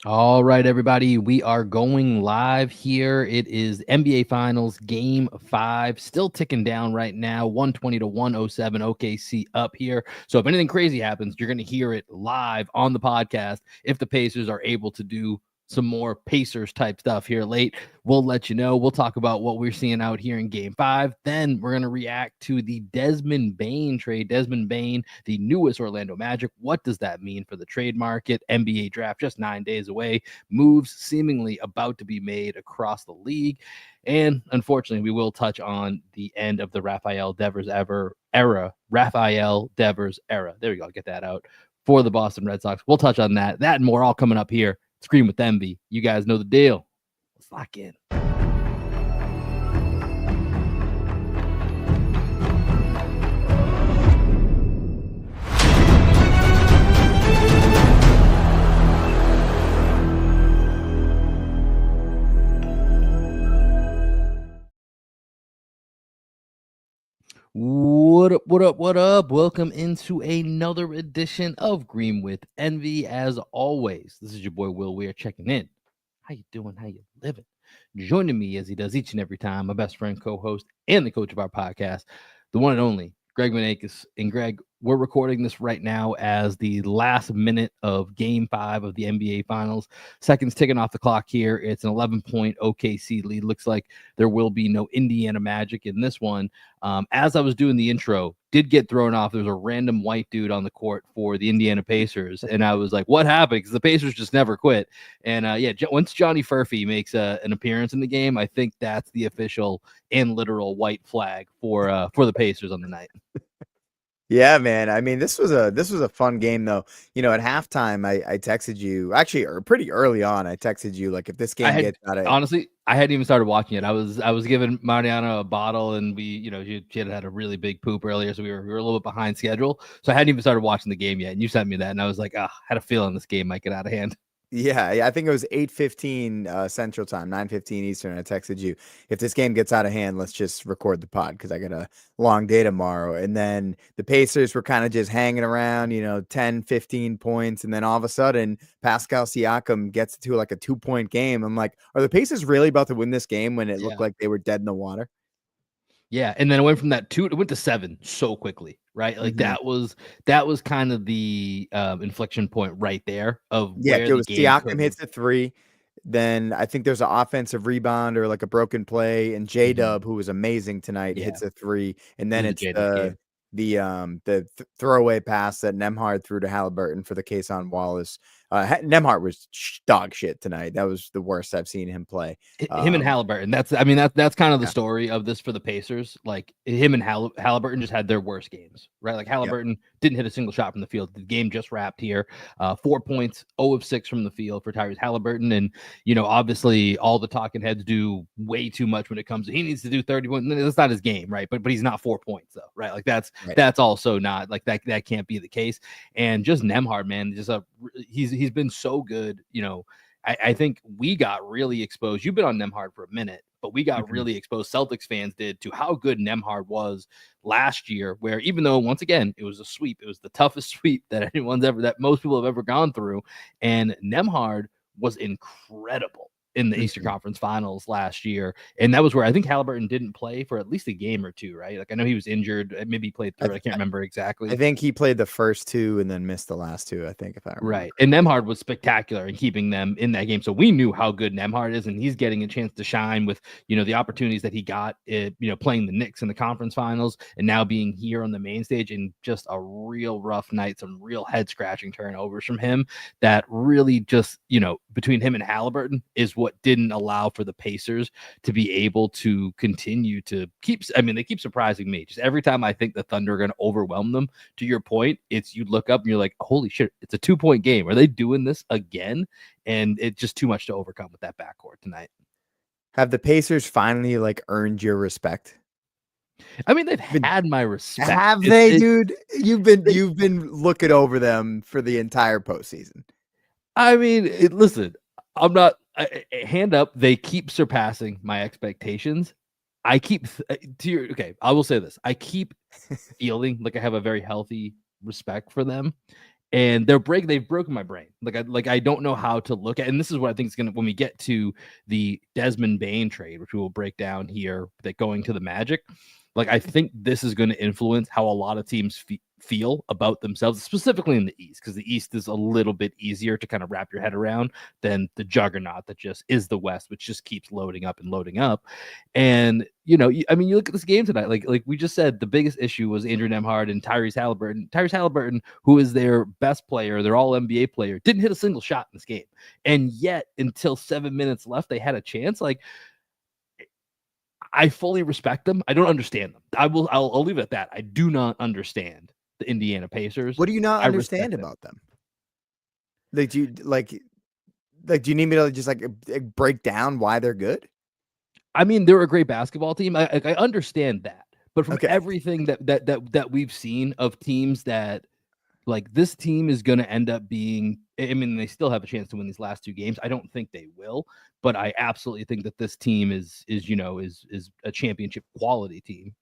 All right, everybody, we are going live here. It is NBA Finals Game 5, still ticking down right now, 120 to 107 OKC up here. So if anything crazy happens, you're going to hear it live on the podcast. If the Pacers are able to do some more Pacers type stuff here late, we'll let you know. We'll talk about what we're seeing out here in Game 5. Then we're going to react to the Desmond Bane trade. Desmond Bane, the newest Orlando Magic. What does that mean for the trade market? NBA draft just 9 days away. Moves seemingly about to be made across the league. And unfortunately, we will touch on the end of the Rafael Devers era. Rafael Devers era. There we go. I'll get that out for the Boston Red Sox. We'll touch on that. That and more all coming up here. Scream with Envy. You guys know the deal. Let's lock in. What up, what up, what up? Welcome into another edition of Green with Envy. As always, this is your boy Will Weir checking in. How you doing? How you living? Joining me as he does each and every time, my best friend, co-host, and the coach of our podcast, the one and only Greg Manakis. And Greg, we're recording this right now as the last minute of Game 5 of the NBA Finals. Seconds ticking off the clock here. It's an 11-point OKC lead. Looks like there will be no Indiana Magic in this one. As I was doing the intro, did get thrown off. There was a random white dude on the court for the Indiana Pacers, and I was like, "What happened?" Because the Pacers just never quit. And once Johnny Furphy makes an appearance in the game, I think that's the official and literal white flag for the Pacers on the night. Yeah, man. I mean, this was a fun game though. At halftime, I texted you actually pretty early on. I texted you like if this game gets out of honestly, I hadn't even started watching it. I was giving Mariana a bottle, and she had a really big poop earlier, so we were a little bit behind schedule. So I hadn't even started watching the game yet, and you sent me that, and I was like, had a feeling this game might get out of hand. Yeah, I think it was 8:15 Central Time, 9:15 Eastern. I texted you, if this game gets out of hand, let's just record the pod because I got a long day tomorrow. And then the Pacers were kind of just hanging around, 10, 15 points. And then all of a sudden, Pascal Siakam gets to like a 2-point game. I'm like, are the Pacers really about to win this game when it looked like they were dead in the water? Yeah, and then it went from that 2, it went to 7 so quickly, right? Like that was kind of the inflection point right there of where it the was game Siakam could hits the 3. Then I think there's an offensive rebound or like a broken play, and J-Dub, who was amazing tonight, hits a 3. And then it's the throwaway pass that Nembhard threw to Halliburton for the Kason Wallace. Nembhard was dog shit tonight. That was the worst I've seen him play. Him and Halliburton. That's kind of the story of this for the Pacers. Like him and Halliburton just had their worst games, right? Like Halliburton didn't hit a single shot from the field. The game just wrapped here. 4 points, 0 of 6 from the field for Tyrese Halliburton. And, obviously all the talking heads do way too much when it comes to, he needs to do 30 points. That's not his game, right? But he's not 4 points though, right? Like that's also not like that can't be the case. And just Nembhard, man, he's been so good, I think we got really exposed. You've been on Nembhard for a minute, but we got really exposed. Celtics fans did to how good Nembhard was last year, where even though, once again, it was a sweep, it was the toughest sweep that most people have ever gone through. And Nembhard was incredible in the Eastern Conference Finals last year. And that was where I think Halliburton didn't play for at least a game or two, right? Like I know he was injured. Maybe he played through it. I can't remember exactly. I think he played the first 2 and then missed the last 2, I think, if I remember. Right. And Nembhard was spectacular in keeping them in that game. So we knew how good Nembhard is, and he's getting a chance to shine with, the opportunities that he got, playing the Knicks in the conference finals and now being here on the main stage, and just a real rough night, some real head scratching turnovers from him that really just, between him and Halliburton is what didn't allow for the Pacers to be able to continue to they keep surprising me. Just every time I think the Thunder are going to overwhelm them, to your point, you look up and you're like, holy shit, it's a 2-point game. Are they doing this again? And it's just too much to overcome with that backcourt tonight. Have the Pacers finally earned your respect? I mean, they've had my respect. Have they, dude? You've been looking over them for the entire postseason. I mean, listen, I'm not hand up. They keep surpassing my expectations. I will say this. I keep feeling like I have a very healthy respect for them. and they've broken my brain. I don't know how to look at, and this is what I think is gonna, when we get to the Desmond Bane trade, which we will break down here, that going to the Magic, like I think this is going to influence how a lot of teams feel about themselves, specifically in the East, because the East is a little bit easier to kind of wrap your head around than the juggernaut that just is the West, which just keeps loading up and loading up. And you look at this game tonight, like we just said, the biggest issue was Andrew Nemhard and Tyrese Halliburton. Tyrese Halliburton, who is their best player, their all NBA player, didn't hit a single shot in this game. And yet, until 7 minutes left, they had a chance. Like, I fully respect them. I don't understand them. I'll leave it at that. I do not understand the Indiana Pacers. What do you not understand about them? Like, do you need me to just break down why they're good? I mean, they're a great basketball team. I understand that, but from everything that we've seen of teams that, like, this team is going to end up being, I mean, they still have a chance to win these last 2 games. I don't think they will, but I absolutely think that this team is a championship quality team.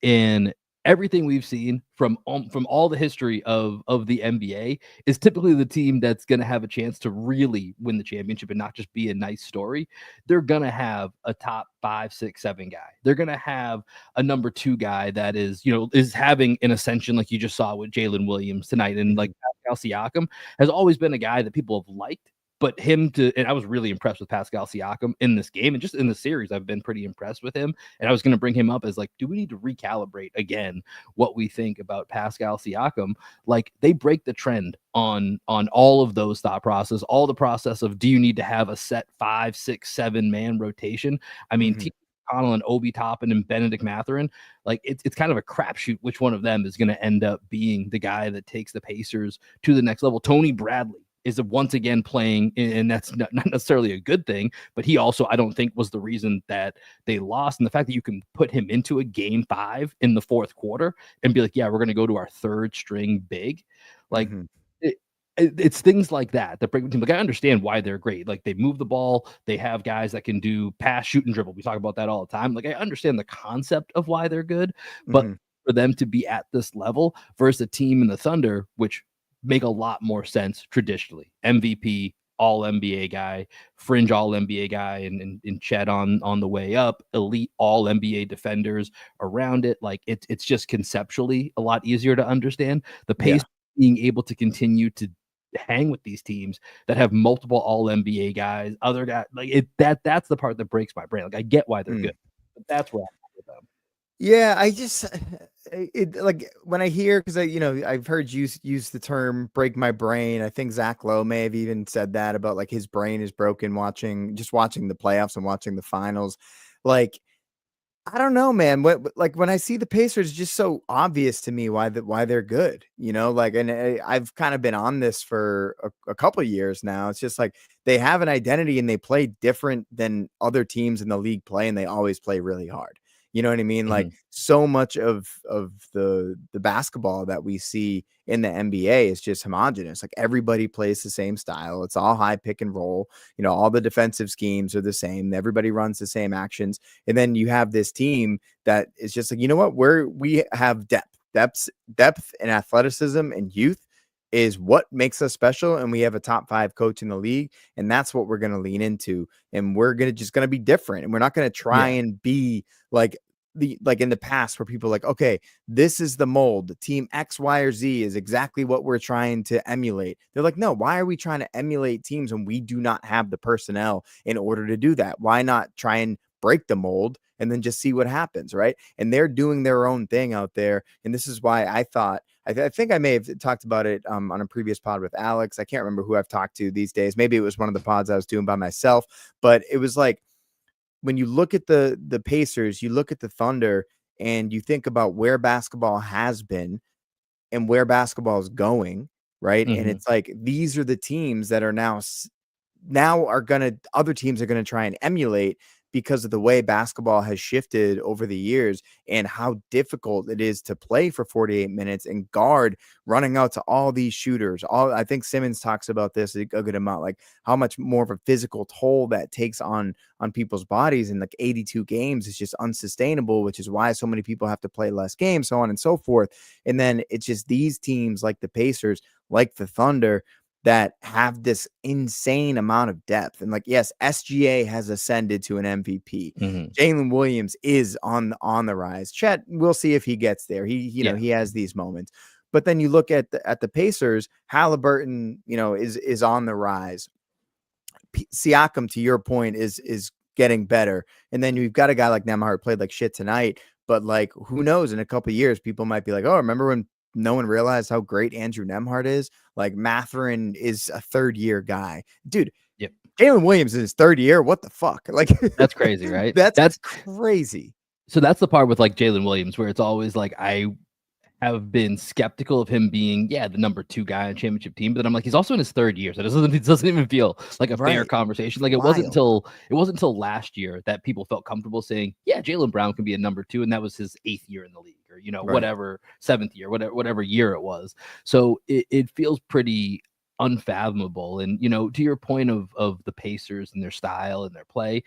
And everything we've seen from all the history of the NBA is typically the team that's going to have a chance to really win the championship and not just be a nice story. They're going to have a top 5, 6, 7 guy. They're going to have a number 2 guy that is having an ascension, like you just saw with Jalen Williams tonight. And like Pascal Siakam has always been a guy that people have liked. But and I was really impressed with Pascal Siakam in this game, and just in the series, I've been pretty impressed with him. And I was going to bring him up as, like, do we need to recalibrate again what we think about Pascal Siakam? Like, they break the trend on all of those thought process, all the process of, do you need to have a set 5, 6, 7 man rotation? I mean, Connell and Obi Toppin and Benedict Mathurin, like it's kind of a crapshoot which one of them is going to end up being the guy that takes the Pacers to the next level. Tony Bradley is once again playing, and that's not necessarily a good thing, but he also, I don't think, was the reason that they lost. And the fact that you can put him into a game 5 in the 4th quarter and be like, yeah, we're going to go to our 3rd string big. Like, it's things like that break the team. Like, I understand why they're great. Like, they move the ball. They have guys that can do pass, shoot, and dribble. We talk about that all the time. Like, I understand the concept of why they're good, but for them to be at this level versus a team in the Thunder, which make a lot more sense traditionally. MVP, all NBA guy, fringe all NBA guy, and Chet on the way up, elite all NBA defenders around it. Like, it's just conceptually a lot easier to understand. The pace being able to continue to hang with these teams that have multiple all NBA guys, other guys, like that's the part that breaks my brain. Like, I get why they're good, but that's where I'm at with them. Yeah, I just like when I hear, because I've heard you use the term "break my brain." I think Zach Lowe may have even said that about, like, his brain is broken watching the playoffs and watching the finals. Like, I don't know, man. Like, when I see the Pacers, it's just so obvious to me why they're good. Like, and I've kind of been on this for a couple of years now. It's just like they have an identity and they play different than other teams in the league play, and they always play really hard. You know what I mean? Like, so much of the basketball that we see in the NBA is just homogenous. Like, everybody plays the same style. It's all high pick and roll. All the defensive schemes are the same. Everybody runs the same actions. And then you have this team that is just like, you know what? We have depth and athleticism and youth is what makes us special. And we have a top 5 coach in the league. And that's what we're going to lean into. And we're going to be different. And we're not going to try and be like in the past where people are like, okay, this is the mold. Team X, Y, or Z is exactly what we're trying to emulate. They're like, no, why are we trying to emulate teams when we do not have the personnel in order to do that? Why not try and break the mold and then just see what happens, right? And they're doing their own thing out there. And this is why I thought, I think I may have talked about it on a previous pod with Alex. I can't remember who I've talked to these days. Maybe it was one of the pods I was doing by myself, but it was like, when you look at the Pacers, you look at the Thunder, and you think about where basketball has been and where basketball is going, right? And it's like, these are the teams that are now other teams are going to try and emulate, because of the way basketball has shifted over the years and how difficult it is to play for 48 minutes and guard running out to all these shooters. I think Simmons talks about this a good amount, like how much more of a physical toll that takes on people's bodies, and like 82 games is just unsustainable, which is why so many people have to play less games, so on and so forth. And then it's just these teams like the Pacers like the Thunder that have this insane amount of depth. And like, yes, SGA has ascended to an MVP. Mhm. Jalen Williams is on the rise. Chet, we'll see if he gets there. Yeah. He has these moments. But then you look at the Pacers, Halliburton, is on the rise. Siakam, to your point, is getting better. And then you've got a guy like Nembhard played like shit tonight, but like who knows, in a couple of years, people might be like, oh, remember when no one realized how great Andrew Nembhard is? Like Mathurin is a third-year guy. Dude, Yep. Jalen Williams in his third year. What the fuck? Like That's crazy, right? that's crazy. So that's the part with like Jalen Williams where it's always like I have been skeptical of him being, the number 2 guy on a championship team, but then I'm like, he's also in his 3rd year, so it doesn't even feel like a fair Right. conversation. Like Wild. it wasn't until last year that people felt comfortable saying, yeah, Jaylen Brown can be a number 2, and that was his 8th year in the league, or Right. whatever 7th year, whatever year it was. So it feels pretty unfathomable. And to your point of the Pacers and their style and their play,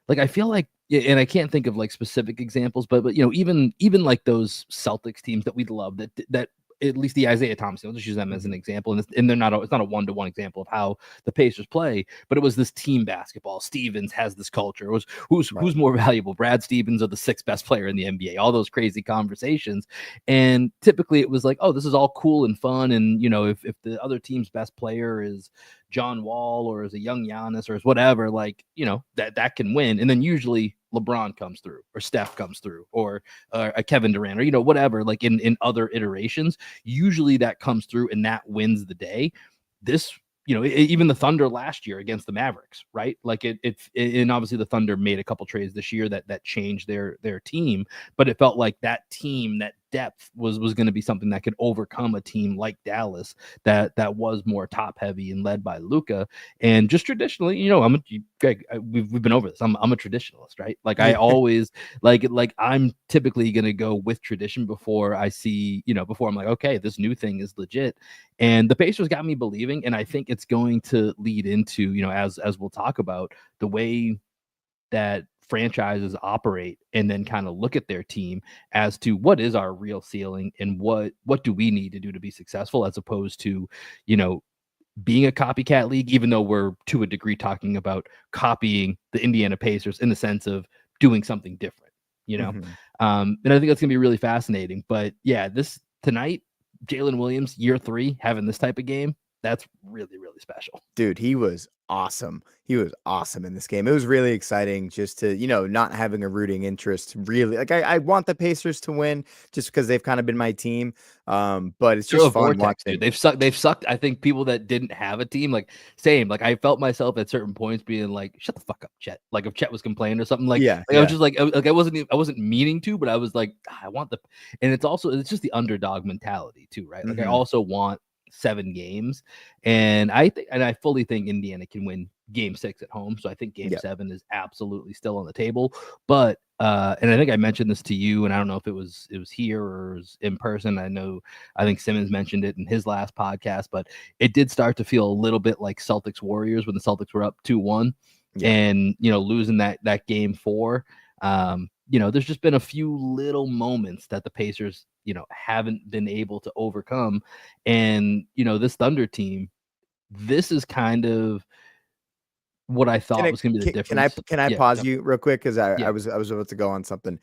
like I feel like, and I can't think of like specific examples, but even like those Celtics teams that we love, that at least the Isaiah Thomas, let's just use them as an example, and they're not it's not a one-to-one example of how the Pacers play, but it was this team basketball. Stevens has this culture. It was who's more valuable, Brad Stevens or the 6th best player in the NBA? All those crazy conversations, and typically it was like, oh, this is all cool and fun, and if the other team's best player is John Wall or is a young Giannis or is whatever, like that can win, and then usually LeBron comes through or Steph comes through or a Kevin Durant or whatever, like in other iterations, usually that comes through and that wins the day. This even the Thunder last year against the Mavericks, right? Like and obviously the Thunder made a couple trades this year that changed their team, but it felt like that team, that depth was going to be something that could overcome a team like Dallas that was more top heavy and led by Luka. And just traditionally, Greg, we've been over this. I'm a traditionalist, right? Like I always like I'm typically going to go with tradition before I see, before I'm like, okay, this new thing is legit. And the Pacers got me believing, and I think it's going to lead into, as we'll talk about, the way that franchises operate and then kind of look at their team as to what is our real ceiling and what do we need to do to be successful, as opposed to, being a copycat league, even though we're to a degree talking about copying the Indiana Pacers in the sense of doing something different, and I think that's gonna be really fascinating. But yeah, this tonight, Jalen Williams, year 3, having this type of game, that's really, really special. Dude, he was awesome. He was awesome in this game. It was really exciting just to, not having a rooting interest. Really, like I want the Pacers to win just because they've kind of been my team. But it's just fun watching. Dude. They've sucked. I think people that didn't have a team, like same. Like I felt myself at certain points being like, "Shut the fuck up, Chet." Like if Chet was complaining or something, like I was just like I wasn't meaning to, but I was like, I want the. And it's just the underdog mentality too, right? Like I also want 7 games, and I fully think Indiana can win game 6 at home. So I think game 7 is absolutely still on the table. But and I think I mentioned this to you, and I don't know if it was here or it was in person. I think Simmons mentioned it in his last podcast, but it did start to feel a little bit like Celtics Warriors when the Celtics were up 2-1 and losing that game 4. There's just been a few little moments that the Pacers haven't been able to overcome. And, this Thunder team, this is kind of what I thought was going to be the difference. Can I pause you real quick? Cause I was about to go on something.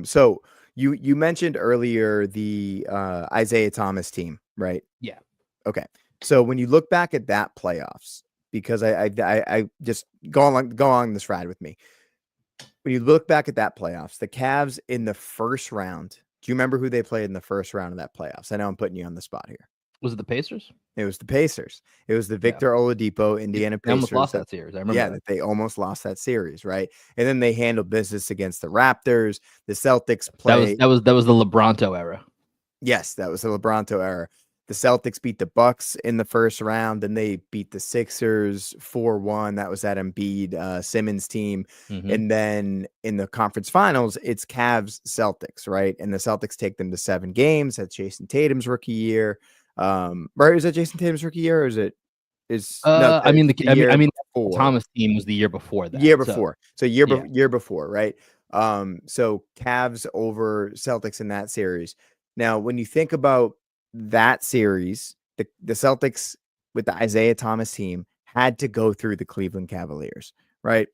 So you mentioned earlier the Isaiah Thomas team, right? Yeah. Okay. So when you look back at that playoffs, because I just go on this ride with me. When you look back at that playoffs, the Cavs in the first round, do you remember who they played in the first round of that playoffs? I know I'm putting you on the spot here. Was it the Pacers? It was the Pacers. It was the Victor Oladipo Indiana Pacers. They almost lost that series. I remember that they almost lost that series, right? And then they handled business against the Raptors. The Celtics played. That was the LeBronto era. Yes, that was the LeBronto era. The Celtics beat the Bucks in the first round, and they beat the Sixers 4-1. That was that Embiid Simmons team. And then in the conference finals, it's Cavs Celtics, right? And the Celtics take them to 7 games. That's Jason Tatum's rookie year. Right? Is that Jason Tatum's rookie year, or is it? The Thomas team was the year before that. Year before. So year before, right? So Cavs over Celtics in that series. Now, when you think about that series the Celtics with the Isaiah Thomas team had to go through the Cleveland Cavaliers, right?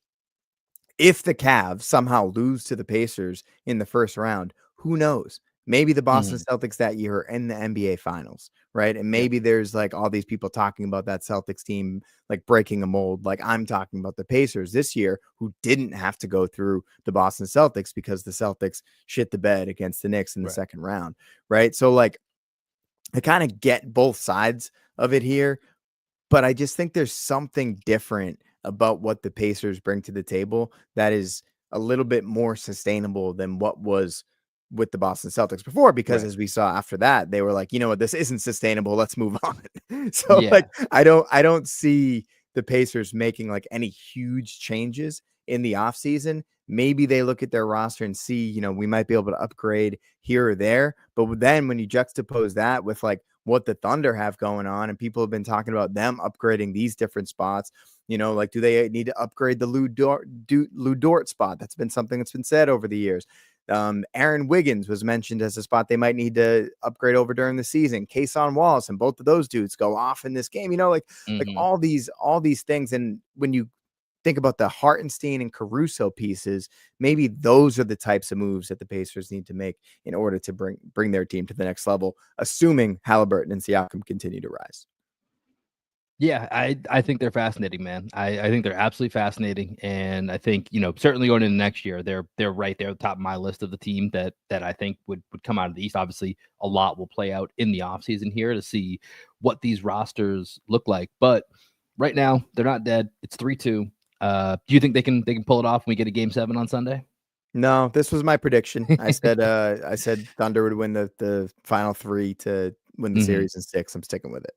If the Cavs somehow lose to the Pacers in the first round, who knows? Maybe the Boston Celtics that year are in the NBA Finals, right? And Yep. maybe there's like all these people talking about that Celtics team like breaking a mold. Like I'm talking about the Pacers this year who didn't have to go through the Boston Celtics because the Celtics shit the bed against the Knicks in the Right. second round, right? So like I kind of get both sides of it here, but I just think there's something different about what the Pacers bring to the table that is a little bit more sustainable than what was with the Boston Celtics before, because Right. as we saw after that, they were like, you know what, this isn't sustainable. Let's move on. So Yeah. like I don't see the Pacers making like any huge changes in the offseason. Maybe they look at their roster and see, you know, we might be able to upgrade here or there. But then when you juxtapose that with like what the Thunder have going on, and people have been talking about them upgrading these different spots, you know, like do they need to upgrade the Lou Dort spot? That's been something that's been said over the years. Aaron Wiggins was mentioned as a spot they might need to upgrade over during the season. Kason Wallace, and both of those dudes go off in this game. You know, like all these things. And when you think about the Hartenstein and Caruso pieces, maybe those are the types of moves that the Pacers need to make in order to bring their team to the next level, assuming Halliburton and Siakam continue to rise. Yeah, I think they're fascinating, man. I think they're absolutely fascinating, and I think, you know, certainly going into next year, they're right there at the top of my list of the team that I think would come out of the East. Obviously, a lot will play out in the offseason here to see what these rosters look like, but right now they're not dead. It's 3-2. Do you think they can pull it off when we get a Game 7 on Sunday? No, this was my prediction. I said Thunder would win the final three to win the series in 6. I'm sticking with it.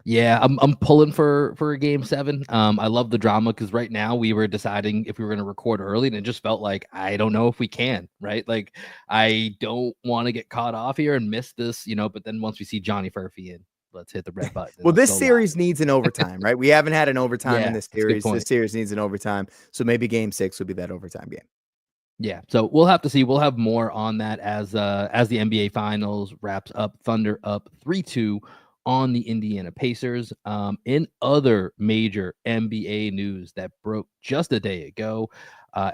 Yeah, I'm pulling for a Game 7. I love the drama because right now we were deciding if we were going to record early, and it just felt like I don't know if we can, right? Like I don't want to get caught off here and miss this, you know. But then once we see Johnny Furphy in, let's hit the red button. Well, Let's this go series live. needs an overtime, right? We haven't had an overtime in Yeah, this that's a good series. This point. series needs an overtime, so maybe Game 6 will be that overtime game. Yeah, so we'll have to see. We'll have more on that as the NBA Finals wraps up. Thunder up 3-2 on the Indiana Pacers. In other major NBA news that broke just a day ago,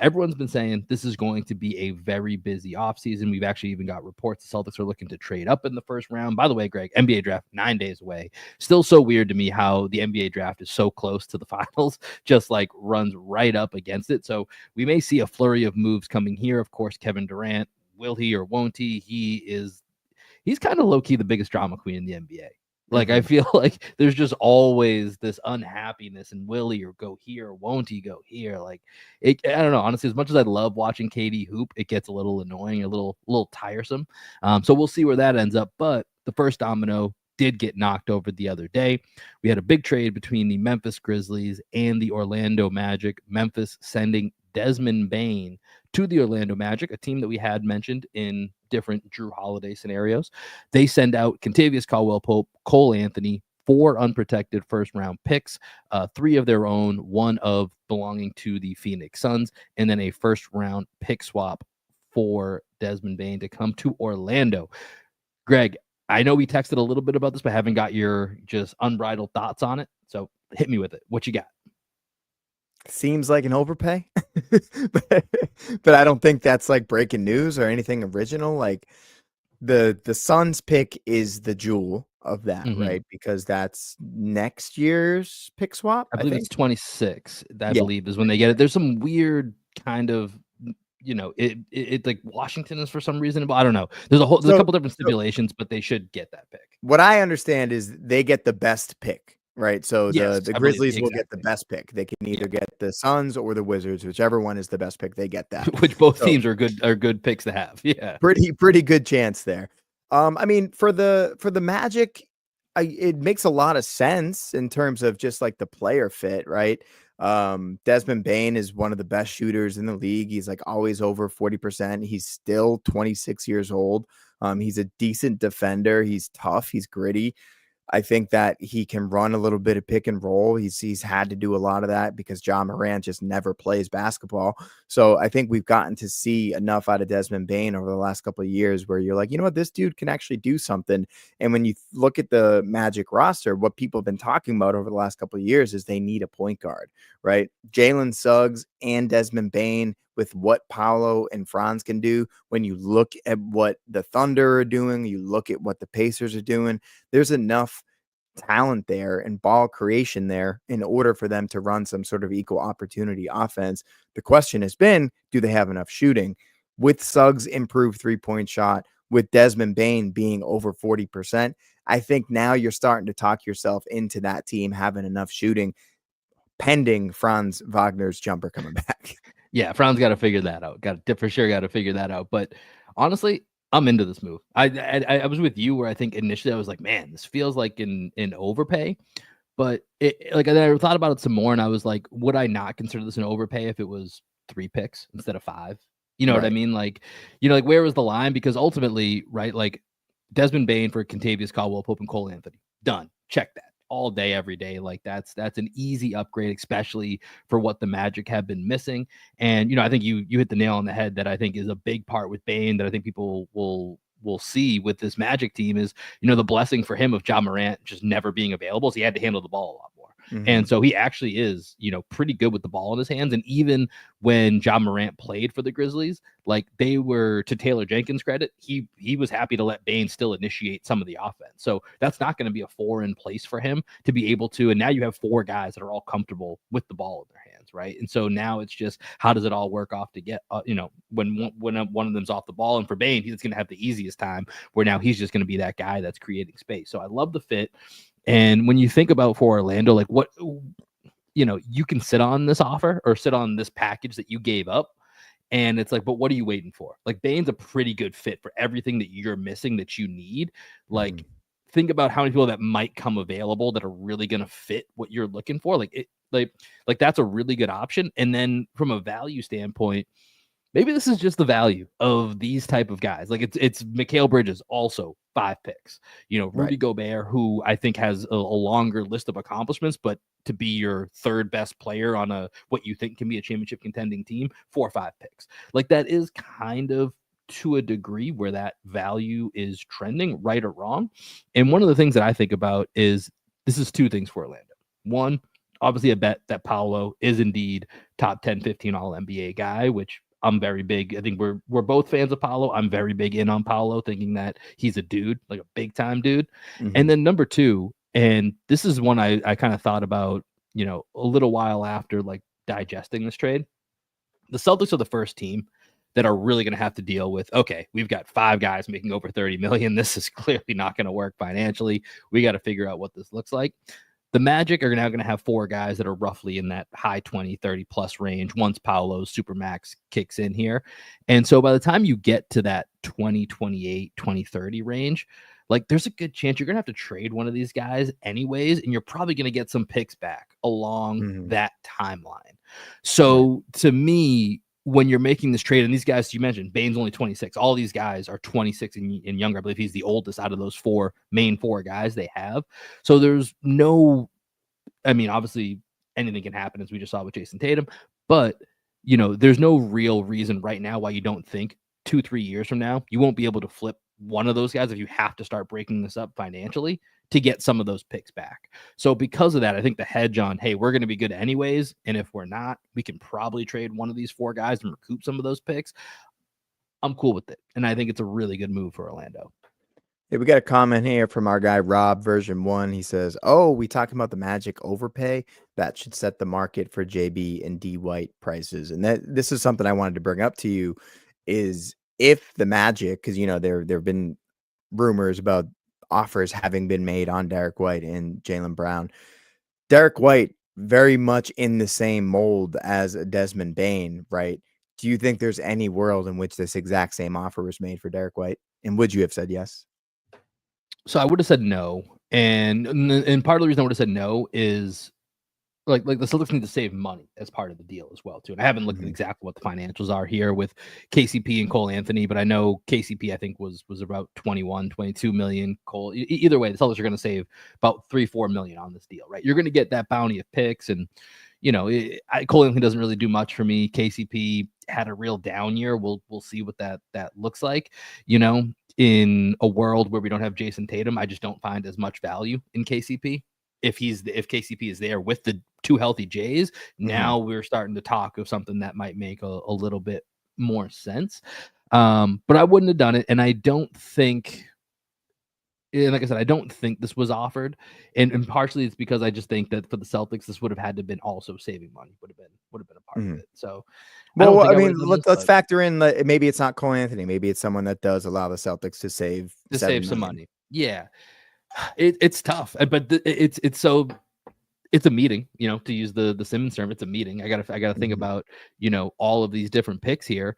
everyone's been saying this is going to be a very busy offseason. We've actually even got reports the Celtics are looking to trade up in the first round. By the way, Greg, NBA draft 9 days away. Still so weird to me how the NBA draft is so close to the finals, just like runs right up against it. So we may see a flurry of moves coming here. Of course, Kevin Durant, will he or won't he? He's kind of low key the biggest drama queen in the NBA. Like, I feel like there's just always this unhappiness, and will he or go here, or won't he go here? Like, I don't know. Honestly, as much as I love watching KD hoop, it gets a little annoying, a little tiresome. So we'll see where that ends up. But the first domino did get knocked over the other day. We had a big trade between the Memphis Grizzlies and the Orlando Magic. Memphis sending Desmond Bane to the Orlando Magic, a team that we had mentioned in different Drew Holiday scenarios. They send out Kentavious Caldwell-Pope, Cole Anthony, 4 unprotected first-round picks, 3 of their own, 1 of belonging to the Phoenix Suns, and then a first-round pick swap for Desmond Bane to come to Orlando. Greg, I know we texted a little bit about this, but haven't got your just unbridled thoughts on it. So hit me with it. What you got? Seems like an overpay, but I don't think that's like breaking news or anything original. Like the Suns pick is the jewel of that, right? Because that's next year's pick swap, I I believe it's think. 26, I Yeah. believe, is when they get it. There's some weird kind of, you know, it like Washington is for some reason. But I don't know. There's a So, couple different stipulations, but they should get that pick. what I understand is they get the best pick, right? So Yes, the I believe Grizzlies will get the exactly. best pick. They can Yeah. either get the Suns or the Wizards, whichever one is the best pick, they get that. Which both So teams are good picks to have. Yeah. pretty good chance there. I mean, for the Magic, it makes a lot of sense in terms of just like the player fit, right? Desmond Bane is one of the best shooters in the league. He's like always over 40%. He's still 26 years old. He's a decent defender. He's tough. He's gritty. I think that he can run a little bit of pick and roll. He's had to do a lot of that because John Morant just never plays basketball. So I think we've gotten to see enough out of Desmond Bane over the last couple of years where you're like, you know what, this dude can actually do something. And when you look at the Magic roster, what people have been talking about over the last couple of years is they need a point guard, right? Jalen Suggs and Desmond Bane with what Paolo and Franz can do. When you look at what the Thunder are doing, you look at what the Pacers are doing, there's enough talent there and ball creation there in order for them to run some sort of equal opportunity offense. The question has been, do they have enough shooting? With Suggs' improved 3-point shot, with Desmond Bane being over 40%, I think now you're starting to talk yourself into that team having enough shooting, pending Franz Wagner's jumper coming back. Yeah, Franz got to figure that out. Got to for sure got to figure that out. But honestly, I'm into this move. I was with you where I think initially I was like, man, this feels like an overpay. But like I thought about it some more, and I was like, would I not consider this an overpay if it was 3 picks instead of 5? You know what I mean? Like, like where was the line? Because ultimately, right, like Desmond Bane for Kentavious Caldwell Pope and Cole Anthony, done. Check that all day, every day. Like that's an easy upgrade, especially for what the Magic have been missing. And I think you hit the nail on the head that I think is a big part with Bane that I think people will see with this Magic team is, the blessing for him of John Morant just never being available. So he had to handle the ball a lot more. And so he actually is, pretty good with the ball in his hands. And even when John Morant played for the Grizzlies, like they were, to Taylor Jenkins' credit, he was happy to let Bane still initiate some of the offense. So that's not going to be a foreign place for him to be able to. And now you have 4 guys that are all comfortable with the ball in their hands, right? And so now it's just how does it all work off to get, when one of them's off the ball. And for Bane, he's going to have the easiest time where now he's just going to be that guy that's creating space. So I love the fit. And when you think about for Orlando, like what, you can sit on this offer or sit on this package that you gave up. And it's like, but what are you waiting for? Like Bane's a pretty good fit for everything that you're missing that you need. Like, think about how many people that might come available that are really going to fit what you're looking for. Like that's a really good option. And then from a value standpoint, maybe this is just the value of these type of guys. Like it's Mikal Bridges, also 5 picks. Rudy Gobert, who I think has a longer list of accomplishments, but to be your 3rd best player on what you think can be a championship contending team, 4 or 5 picks. Like that is kind of to a degree where that value is trending, right or wrong. And one of the things that I think about is this is 2 things for Orlando. One, obviously a bet that Paolo is indeed top 10, 15 all NBA guy, which I'm very big. I think we're both fans of Paolo. I'm very big in on Paolo, thinking that he's a dude, like a big time dude. And then number 2, and this is one I kind of thought about, a little while after like digesting this trade. The Celtics are the first team that are really going to have to deal with, okay, we've got 5 guys making over 30 million. This is clearly not going to work financially. We got to figure out what this looks like. The Magic are now going to have 4 guys that are roughly in that high 20, 30 plus range once Paolo's Supermax kicks in here. And so by the time you get to that 2028, 2030 range, like there's a good chance you're going to have to trade one of these guys anyways, and you're probably going to get some picks back along that timeline. So to me, when you're making this trade, and these guys you mentioned, Bane's only 26. All these guys are 26 and younger. I believe he's the oldest out of those 4 guys they have. So there's no, I mean, obviously anything can happen, as we just saw with Jason Tatum, but there's no real reason right now why you don't think 2-3 years from now you won't be able to flip one of those guys if you have to start breaking this up financially to get some of those picks back. So because of that, I think the hedge on, hey, we're going to be good anyways, and if we're not, we can probably trade one of these 4 guys and recoup some of those picks. I'm cool with it, and I think it's a really good move for Orlando. Hey, we got a comment here from our guy Rob version 1. He says, "Oh, we talking about the Magic overpay? That should set the market for JB and D White prices." And this is something I wanted to bring up to you is if the Magic, because there've been rumors about offers having been made on Derek White and Jaylen Brown. Derek White very much in the same mold as Desmond Bane, right? Do you think there's any world in which this exact same offer was made for Derek White? And would you have said yes? So I would have said no. And part of the reason I would have said no is like the Celtics need to save money as part of the deal as well too. And I haven't looked at Mhm. exactly what the financials are here with KCP and Cole Anthony, but I know KCP I think was about 21, 22 million. Cole, either way, the Celtics are going to save about 3-4 million on this deal, right? You're going to get that bounty of picks, and Cole Anthony doesn't really do much for me. KCP had a real down year. We'll see what that looks like. In a world where we don't have Jason Tatum, I just don't find as much value in KCP. If KCP is there with the two healthy Jays, Mhm. now we're starting to talk of something that might make a little bit more sense. But I wouldn't have done it, and I don't think. And like I said, I don't think this was offered, and partially it's because I just think that for the Celtics, this would have had to have been also saving money would have been a part of Mhm. it. So I don't Well, think I I would mean, have done this, let's but factor in that maybe it's not Cole Anthony. Maybe it's someone that does allow the Celtics to save to seven save some million. money, yeah, it's tough, but it's a meeting, to use the Simmons term. It's a meeting. I gotta think Mhm. about, all of these different picks here.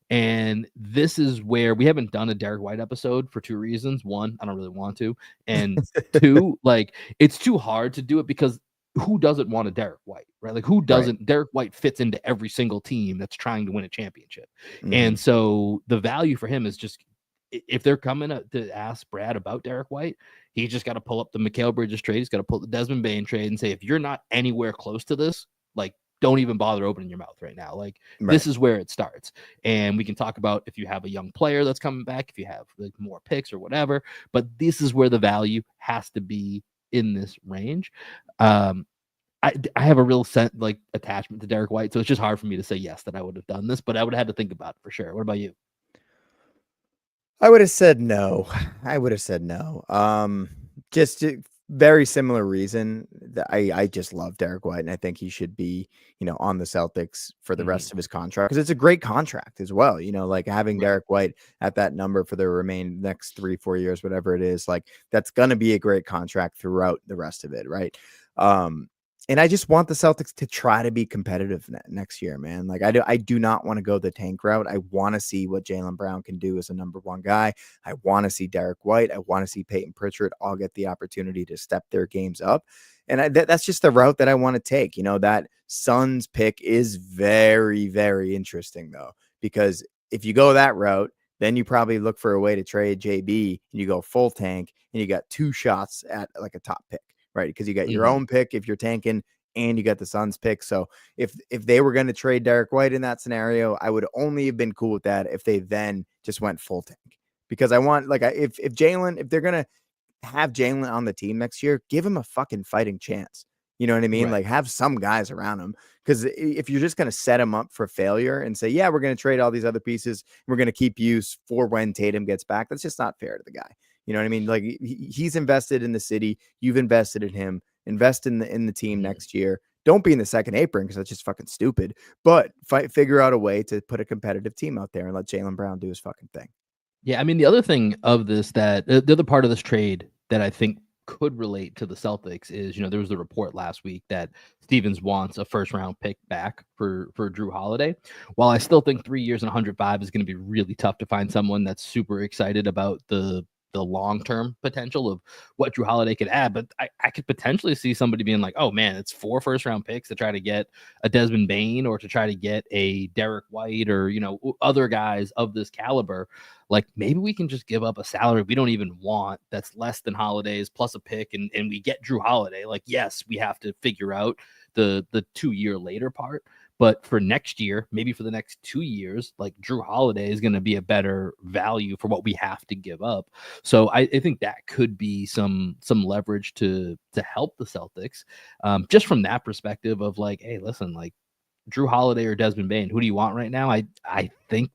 And this is where we haven't done a Derek White episode for two reasons. One, I don't really want to. And two, like it's too hard to do it because who doesn't want a Derek White, right? Like who Right. doesn't Derek White fits into every single team that's trying to win a championship. Mhm. And so the value for him is just if they're coming to ask Brad about Derek White, he's just got to pull up the Mikal Bridges trade. He's got to pull the Desmond Bane trade and say, if you're not anywhere close to this, like, don't even bother opening your mouth right now. Like, Right. this is where it starts. And we can talk about if you have a young player that's coming back, if you have like more picks or whatever, but this is where the value has to be in this range. Um, I have a real like attachment to Derek White, so it's just hard for me to say yes that I would have done this, but I would have had to think about it for sure. What about you? I would have said no. I would have said no. Just very similar reason that I just love Derek White and I think he should be, on the Celtics for the Mm-hmm. rest of his contract because it's a great contract as well. Like having Right. Derek White at that number for the next 3-4 years, whatever it is, like that's gonna be a great contract throughout the rest of it, right? Um, and I just want the Celtics to try to be competitive next year, man. Like I do not want to go the tank route. I want to see what Jaylen Brown can do as a number one guy. I want to see Derek White. I want to see Peyton Pritchard all get the opportunity to step their games up. And that's just the route that I want to take. That Suns pick is very, very interesting though, because if you go that route, then you probably look for a way to trade JB and you go full tank and you got two shots at like a top pick, right? Because you got your Mm-hmm. own pick if you're tanking and you got the Suns pick. So if they were going to trade Derek White in that scenario, I would only have been cool with that if they then just went full tank. Because I want if they're gonna have Jalen on the team next year, give him a fucking fighting chance. You know what I mean? Right. Like have some guys around him. Because if you're just gonna set him up for failure and say, yeah, we're gonna trade all these other pieces, we're gonna keep you for when Tatum gets back, that's just not fair to the guy. You know what I mean? Like he's invested in the city, you've invested in him. Invest in the team Mm-hmm. next year. Don't be in the second apron because that's just fucking stupid. But figure out a way to put a competitive team out there and let Jaylen Brown do his fucking thing. Yeah, I mean, the other thing of this that the other part of this trade that I think could relate to the Celtics is, there was the report last week that Stevens wants a first round pick back for Drew Holiday. While I still think 3 years and 105 is going to be really tough to find someone that's super excited about the long term potential of what Drew Holiday could add, but I could potentially see somebody being like, oh man, it's 4 first round picks to try to get a Desmond Bane or to try to get a Derek White or other guys of this caliber. Like maybe we can just give up a salary we don't even want that's less than Holiday's plus a pick and we get Drew Holiday. Like, yes, we have to figure out the 2 year later part. But for next year, maybe for the next 2 years, like Drew Holiday is going to be a better value for what we have to give up. So I think that could be some leverage to help the Celtics, just from that perspective of like, hey, listen, like Drew Holiday or Desmond Bane, who do you want right now? I think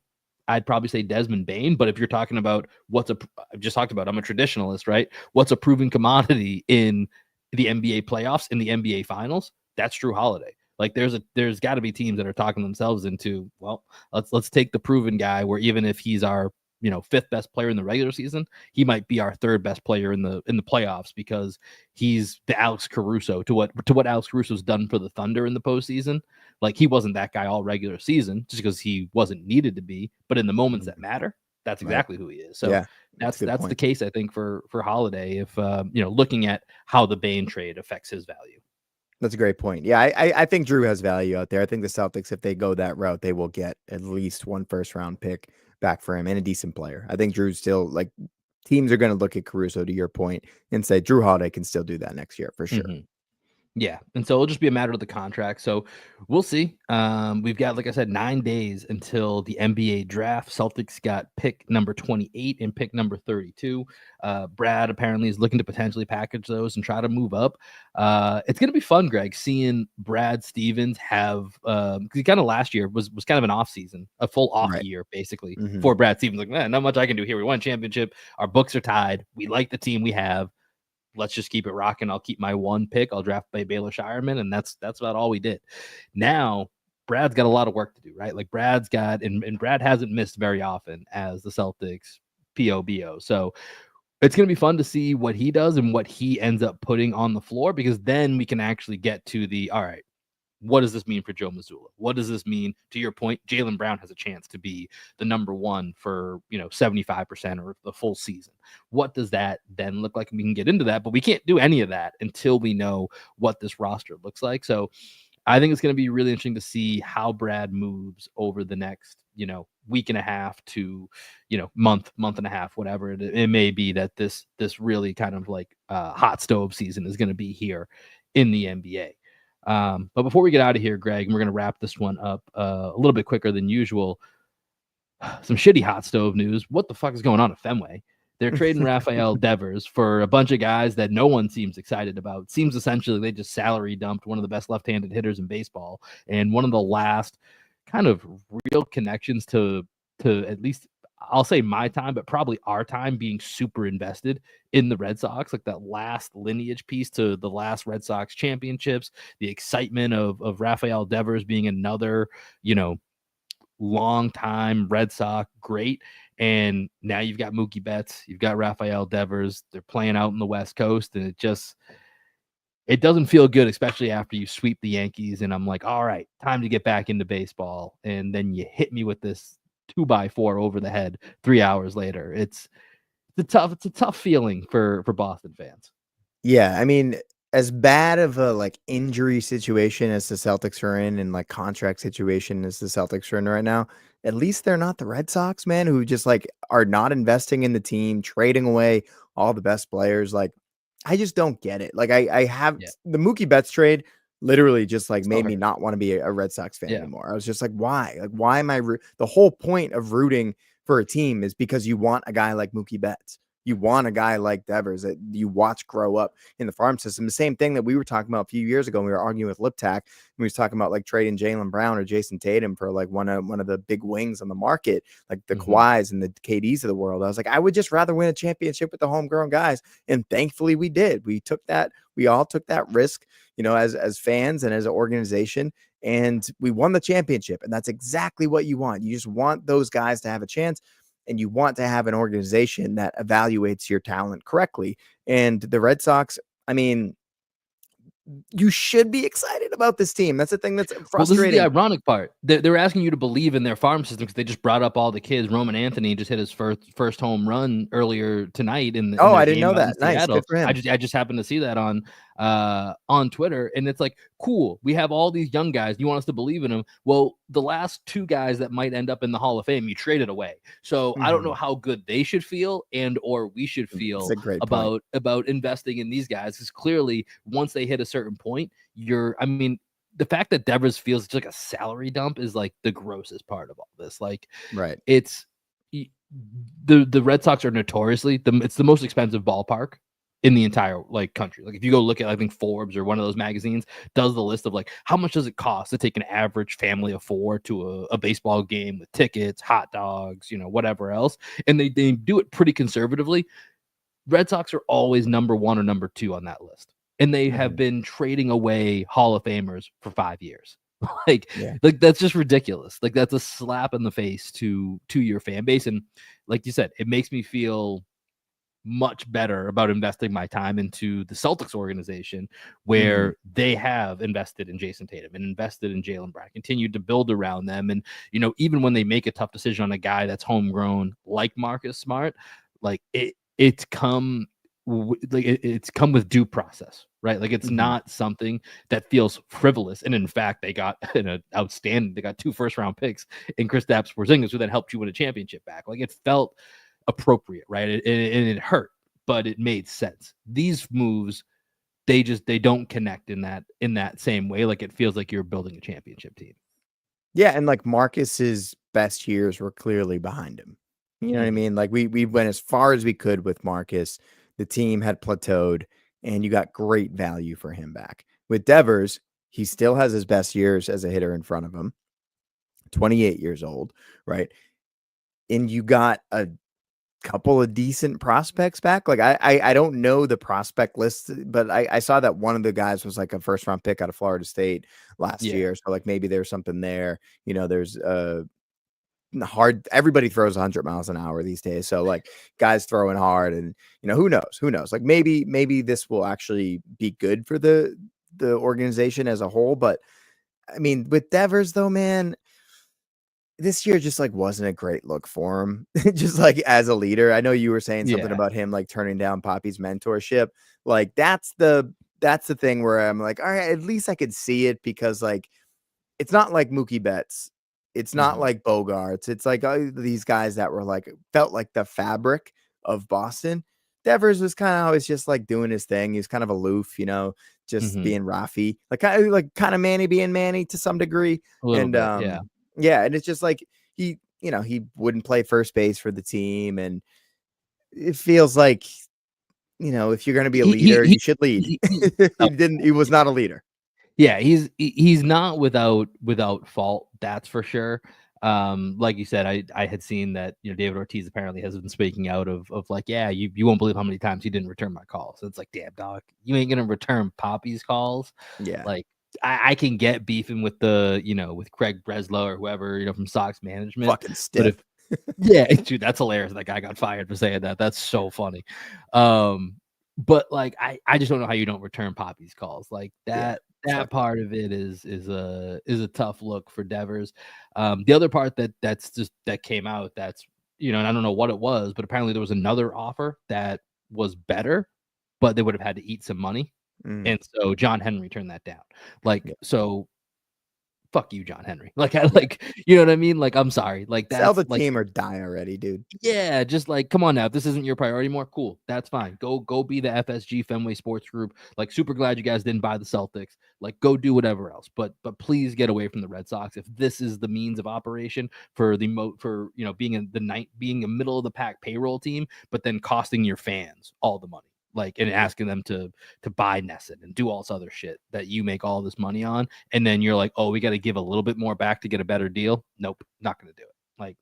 I'd probably say Desmond Bane, but if you're talking about I've just talked about, I'm a traditionalist, right? What's a proven commodity in the NBA playoffs, in the NBA finals? That's Drew Holiday. Like there's got to be teams that are talking themselves into, well, let's take the proven guy where even if he's our fifth best player in the regular season, he might be our third best player in the playoffs because he's the Alex Caruso to what Alex Caruso's done for the Thunder in the postseason. Like he wasn't that guy all regular season just because he wasn't needed to be, but in the moments that Mhm. matter, that's Right. exactly who he is. So Yeah. That's a good that's the point. case I think for Holiday if looking at how the Bane trade affects his value. That's a great point. Yeah, I think Drew has value out there. I think the Celtics, if they go that route, they will get at least one first round pick back for him and a decent player. I think Drew's still like teams are going to look at Caruso to your point and say Drew Holiday can still do that next year for sure. Mhm. Yeah, and so it'll just be a matter of the contract. So we'll see. We've got, like I said, 9 days until the NBA draft. Celtics got pick number 28 and pick number 32. Brad apparently is looking to potentially package those and try to move up. It's going to be fun, Greg, seeing Brad Stevens have because kind of last year was kind of an off season, a full off Right. year basically Mhm. for Brad Stevens. Like, man, not much I can do here. We won a championship. Our books are tied. We like the team we have. Let's just keep it rocking. I'll keep my one pick. I'll draft by Baylor Shireman, and that's about all we did. Now, Brad's got a lot of work to do, right? Like Brad's got, and Brad hasn't missed very often as the Celtics POBO. So it's going to be fun to see what he does and what he ends up putting on the floor, because then we can actually get to the, all right, what does this mean for Joe Mazzulla? What does this mean? To your point, Jaylen Brown has a chance to be the number one for 75% or the full season. What does that then look like? And we can get into that, but we can't do any of that until we know what this roster looks like. So I think it's going to be really interesting to see how Brad moves over the next, week and a half to, month and a half, whatever it may be, that this really kind of like hot stove season is going to be here in the NBA. But before we get out of here, Greg, and we're going to wrap this one up a little bit quicker than usual. Some shitty hot stove news. What the fuck is going on at Fenway? They're trading Rafael Devers for a bunch of guys that no one seems excited about. It seems essentially they just salary dumped one of the best left-handed hitters in baseball and one of the last kind of real connections to at least, I'll say my time, but probably our time, being super invested in the Red Sox, like that last lineage piece to the last Red Sox championships, the excitement of Rafael Devers being another, long time Red Sox great. And now you've got Mookie Betts, you've got Rafael Devers. They're playing out in the West Coast, and it doesn't feel good, especially after you sweep the Yankees. And I'm like, all right, time to get back into baseball. And then you hit me with this 2x4 over the head 3 hours later. It's a tough feeling for Boston fans. Yeah, I mean, as bad of a like injury situation as the Celtics are in and like contract situation as the Celtics are in right now, at least they're not the Red Sox, man, who just like are not investing in the team, trading away all the best players. Like, I just don't get it. Like, I have Yeah. the Mookie Betts trade literally just like Still made me hurts. not want to be a Red Sox fan Yeah. anymore. I was just like, why? Like, why am I the whole point of rooting for a team is because you want a guy like Mookie Betts. You want a guy like Devers that you watch grow up in the farm system. The same thing that we were talking about a few years ago when we were arguing with Liptak. And we was talking about like trading Jaylen Brown or Jason Tatum for like one of the big wings on the market, like the Kawhis and the KDs of the world. I was like, I would just rather win a championship with the homegrown guys. And thankfully we did. We all took that risk, as fans and as an organization. And we won the championship. And that's exactly what you want. You just want those guys to have a chance. And you want to have an organization that evaluates your talent correctly. And the Red Sox, I mean, you should be excited about this team. That's the thing that's frustrating. Well, this is the ironic part. They're asking you to believe in their farm system because they just brought up all the kids. Roman Anthony just hit his first home run earlier tonight in their I didn't game know out in that. Nice, Seattle. good for him. I just happened to see that on Twitter, and it's like, cool. We have all these young guys. You want us to believe in them? Well, the last two guys that might end up in the Hall of Fame, you traded away. So I don't know how good they should feel or we should feel about investing in these guys, because clearly once they hit a certain point, the fact that Devers feels like a salary dump is like the grossest part of all this. Like, right. It's the Red Sox are notoriously it's the most expensive ballpark in the entire country. Like if you go look at, I think Forbes or one of those magazines does the list of like how much does it cost to take an average family of four to a baseball game with tickets, hot dogs, whatever else, and they do it pretty conservatively. Red Sox are always number one or number two on that list. And they have been trading away Hall of Famers for 5 years. Like that's just ridiculous. Like that's a slap in the face to your fan base. And like you said, it makes me feel much better about investing my time into the Celtics organization, where they have invested in Jason Tatum and invested in Jaylen Brown, continued to build around them. And, even when they make a tough decision on a guy that's homegrown like Marcus Smart, like it's come like it's come with due process, right? Like it's not something that feels frivolous. And in fact, they got an outstanding. They got 2 first-round picks in Kristaps Porzingis, who then helped you win a championship back. Like it felt appropriate, right? And it hurt, but it made sense. These moves, they don't connect in that same way. Like it feels like you're building a championship team. Yeah, and like Marcus's best years were clearly behind him. You know what I mean? Like we went as far as we could with Marcus. The team had plateaued, and you got great value for him back. With Devers, he still has his best years as a hitter in front of him. 28 years old, right? And you got a couple of decent prospects back. Like I don't know the prospect list, but I saw that one of the guys was like a first round pick out of Florida State last year. So like maybe there's something there. You know, there's everybody throws 100 miles an hour these days. So like guys throwing hard, and you know, who knows? Like maybe this will actually be good for the organization as a whole. But I mean, with Devers though, man, this year just like wasn't a great look for him. Just like as a leader. I know you were saying something about him like turning down Poppy's mentorship. Like that's the thing where I'm like, all right, at least I could see it, because like it's not like Mookie Betts. It's not like Bogarts. It's like these guys that were like felt like the fabric of Boston. Devers was kind of always just like doing his thing. He was kind of aloof, you know, just being Rafi, like kind of Manny being Manny to some degree. A little bit, yeah, and it's just like he wouldn't play first base for the team, and it feels like, you know, if you're going to be a leader, you should lead. He was not a leader. Yeah, he's not without fault, that's for sure. Like you said, I had seen that, you know, David Ortiz apparently has been speaking out of like, yeah, you won't believe how many times he didn't return my calls. So it's like, damn dog, you ain't gonna return Poppy's calls. Yeah, like I can get beefing with with Craig Breslow or whoever, you know, from Sox management. Fucking stiff. But yeah, dude, that's hilarious. That guy got fired for saying that. That's so funny. But like I just don't know how you don't return Poppy's calls. Like that part of it is a tough look for Devers. The other part that came out, that's, you know, and I don't know what it was, but apparently there was another offer that was better, but they would have had to eat some money. And so John Henry turned that down. So fuck you, John Henry. Like you know what I mean? Like, I'm sorry. Like that's sell the like, team or die already, dude. Yeah, just like, come on now. If this isn't your priority more, cool. That's fine. Go be the FSG Fenway Sports Group. Like, super glad you guys didn't buy the Celtics. Like, go do whatever else. But please get away from the Red Sox. If this is the means of operation for you know, being a middle of the pack payroll team, but then costing your fans all the money. Like, and asking them to buy Nesson and do all this other shit that you make all this money on, and then you're like, oh, we got to give a little bit more back to get a better deal. Nope, not going to do it. Like,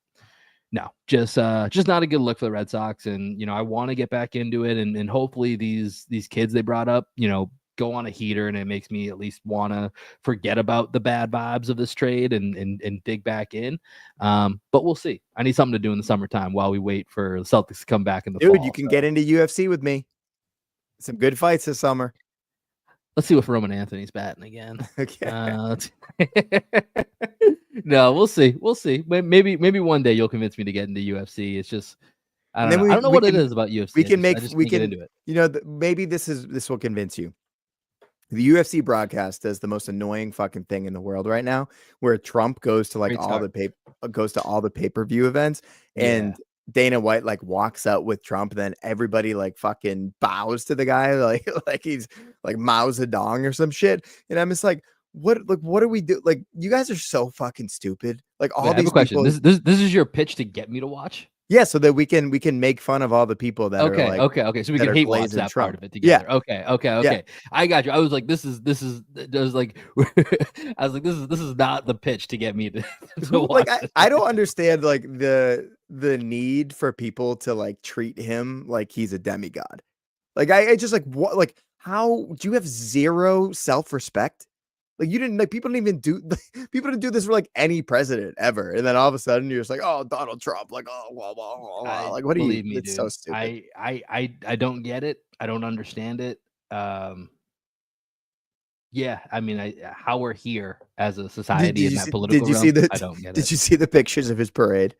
no, just not a good look for the Red Sox. And, you know, I want to get back into it, and hopefully these kids they brought up, you know, go on a heater, and it makes me at least want to forget about the bad vibes of this trade and dig back in. But we'll see. I need something to do in the summertime while we wait for the Celtics to come back in the fall. Dude, you can get into UFC with me. Some good fights this summer. Let's see if Roman Anthony's batting again. Okay. No, we'll see. We'll see. Maybe one day you'll convince me to get into UFC. It's just I don't know what it is about UFC. We can get into it. You know, maybe this will convince you. The UFC broadcast does the most annoying fucking thing in the world right now, where Trump goes to like all the pay-per-view events, and Dana White like walks out with Trump, and then everybody like fucking bows to the guy like he's like Mao Zedong or some shit. And I'm just like, what do we do? Like, you guys are so fucking stupid. Like, all these I have a question. This is your pitch to get me to watch? Yeah, so that we can make fun of all the people that are like, okay. So we can hate watch that part of it together. Yeah. Okay. Yeah. I got you. I was like, this is like, I was like, this is not the pitch to get me to watch. Like, I don't understand like the need for people to like treat him like he's a demigod. Like, I just like, what, like, how do you have zero self-respect? Like, you didn't, like, people didn't do this for like any president ever, and then all of a sudden you're just like, oh, Donald Trump, like, oh, blah, blah, blah, blah. Like, what do you? It's so stupid. I don't get it. I don't understand it. Yeah, I mean, how we're here as a society in that political realm, I don't get it. Did you see the pictures of his parade?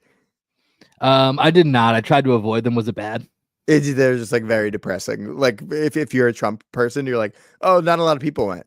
I did not. I tried to avoid them. Was it bad? They're just like very depressing. Like if you're a Trump person, you're like, oh, not a lot of people went.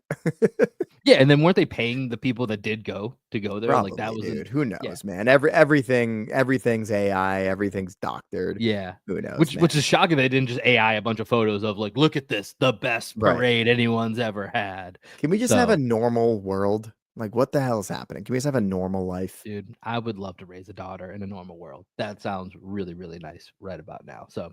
Yeah, and then weren't they paying the people that did go there? Like that Probably, wasn't. dude. Who Yeah, knows, man? Everything's AI. Everything's doctored. yeah. Who knows, Which is man? shocking they didn't just AI a bunch of photos of like, look at this, the best Right. parade anyone's ever had. Can we just have a So, normal world? Like, what the hell is happening? Can we just have a normal life? dude, I would love to raise a daughter in a normal world. That sounds really, really nice right about now. So,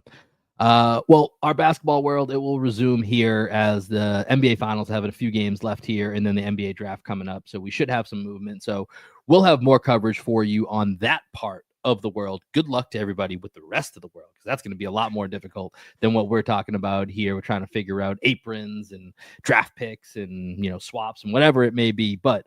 well, our basketball world, it will resume here as the NBA finals have a few games left here and then the NBA draft coming up. So we should have some movement. So we'll have more coverage for you on that part of the world. Good luck to everybody with the rest of the world, because that's going to be a lot more difficult than what we're talking about here. We're trying to figure out aprons and draft picks and, swaps and whatever it may be. But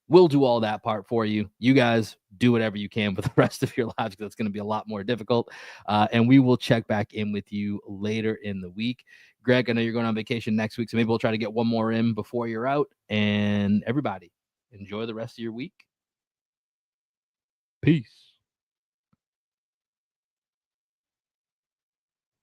we'll do all that part for you. You guys do whatever you can for the rest of your lives, because it's going to be a lot more difficult. And we will check back in with you later in the week. Greg, I know you're going on vacation next week, so maybe we'll try to get one more in before you're out. And everybody, enjoy the rest of your week. Peace.